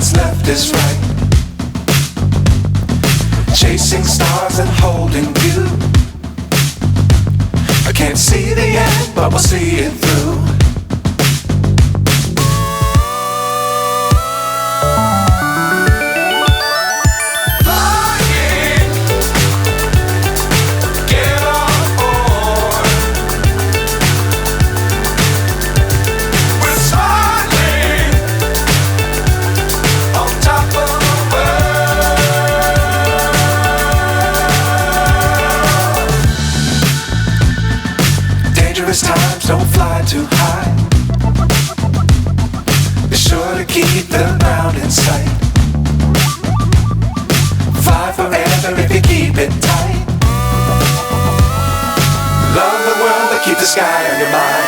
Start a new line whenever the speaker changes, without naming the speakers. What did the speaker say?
what's left is right. Chasing stars and holding you. I can't see the end, but we'll see it through. Times don't fly too high. Be sure to keep the ground in sight. Fly forever if you keep it tight. Love the world but keep the sky on your mind.